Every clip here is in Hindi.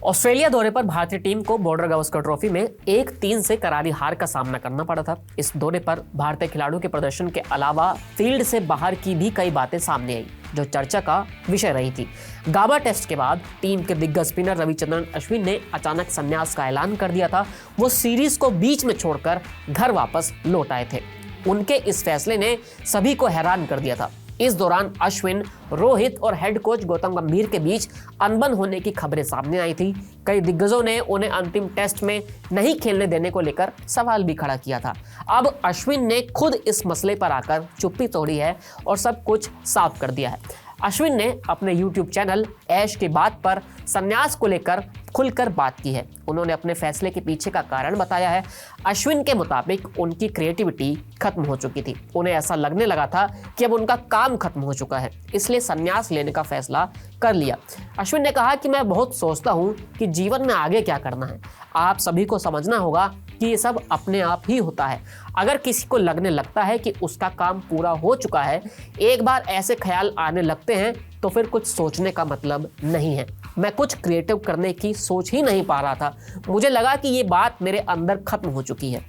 ऑस्ट्रेलिया दौरे पर भारतीय टीम को बॉर्डर गावस्कर ट्रॉफी में 1-3 से करारी हार का सामना करना पड़ा था। इस दौरे पर भारतीय खिलाड़ियों के प्रदर्शन के अलावा फील्ड से बाहर की भी कई बातें सामने आई जो चर्चा का विषय रही थी। गाबा टेस्ट के बाद टीम के दिग्गज स्पिनर रविचंद्रन अश्विन ने अचानक संन्यास का ऐलान कर दिया था। वो सीरीज को बीच में छोड़कर घर वापस लौट आए थे। उनके इस फैसले ने सभी को हैरान कर दिया था। इस दौरान अश्विन, रोहित और हेड कोच गौतम गंभीर के बीच अनबन होने की खबरें सामने आई थी। कई दिग्गजों ने उन्हें अंतिम टेस्ट में नहीं खेलने देने को लेकर सवाल भी खड़ा किया था। अब अश्विन ने खुद इस मसले पर आकर चुप्पी तोड़ी है और सब कुछ साफ कर दिया है। अश्विन ने अपने YouTube चैनल ऐश की बात पर संन्यास को लेकर खुलकर बात की है। उन्होंने अपने फैसले के पीछे का कारण बताया है। अश्विन के मुताबिक उनकी क्रिएटिविटी खत्म हो चुकी थी। उन्हें ऐसा लगने लगा था कि अब उनका काम खत्म हो चुका है, इसलिए संन्यास लेने का फैसला कर लिया। अश्विन ने कहा कि मैं बहुत सोचता हूँ कि जीवन में आगे क्या करना है। आप सभी को समझना होगा कि ये सब अपने आप ही होता है। अगर किसी को लगने लगता है कि उसका काम पूरा हो चुका है, एक बार ऐसे ख्याल आने लगते हैं तो फिर कुछ सोचने का मतलब नहीं है। मैं कुछ क्रिएटिव करने की सोच ही नहीं पा रहा था। मुझे लगा कि ये बात मेरे अंदर खत्म हो चुकी है,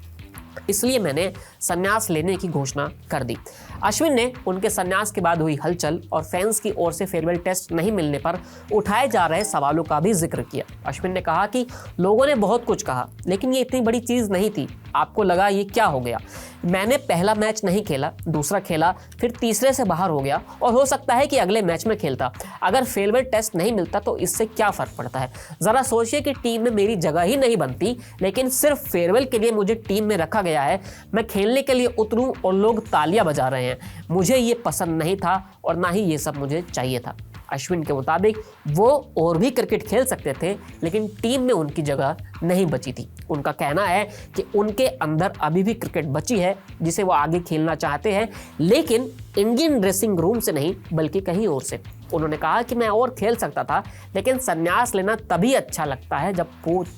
इसलिए मैंने संन्यास लेने की घोषणा कर दी। अश्विन ने उनके संन्यास के बाद हुई हलचल और फैंस की ओर से फेयरवेल टेस्ट नहीं मिलने पर उठाए जा रहे सवालों का भी जिक्र किया। अश्विन ने कहा कि लोगों ने बहुत कुछ कहा, लेकिन ये इतनी बड़ी चीज़ नहीं थी। आपको लगा ये क्या हो गया? मैंने पहला मैच नहीं खेला, दूसरा खेला, फिर तीसरे से बाहर हो गया और हो सकता है कि अगले मैच में खेलता। अगर फेयरवेल टेस्ट नहीं मिलता तो इससे क्या फ़र्क पड़ता है? ज़रा सोचिए कि टीम में मेरी जगह ही नहीं बनती, लेकिन सिर्फ फेयरवेल के लिए मुझे टीम में रखा गया है। मैं खेलने के लिए उतरूं और लोग तालियां बजा रहे हैं। मुझे ये पसंद नहीं था और ना ही ये सब मुझे चाहिए था। अश्विन के मुताबिक वो और भी क्रिकेट खेल सकते थे, लेकिन टीम में उनकी जगह नहीं बची थी। उनका कहना है कि उनके अंदर अभी भी क्रिकेट बची है जिसे वो आगे खेलना चाहते हैं, लेकिन इंडियन ड्रेसिंग रूम से नहीं बल्कि कहीं और से। उन्होंने कहा कि मैं और खेल सकता था, लेकिन संन्यास लेना तभी अच्छा लगता है जब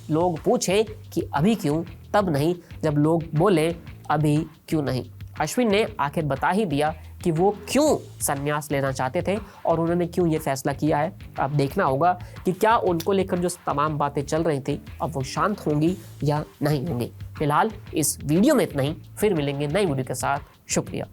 लोग पूछें कि अभी क्यों, तब नहीं जब लोग बोले अभी क्यों नहीं। अश्विन ने आखिर बता ही दिया कि वो क्यों संन्यास लेना चाहते थे और उन्होंने क्यों ये फैसला किया है। अब देखना होगा कि क्या उनको लेकर जो तमाम बातें चल रही थी अब वो शांत होंगी या नहीं होंगी। फिलहाल इस वीडियो में इतना ही, फिर मिलेंगे नई वीडियो के साथ। शुक्रिया।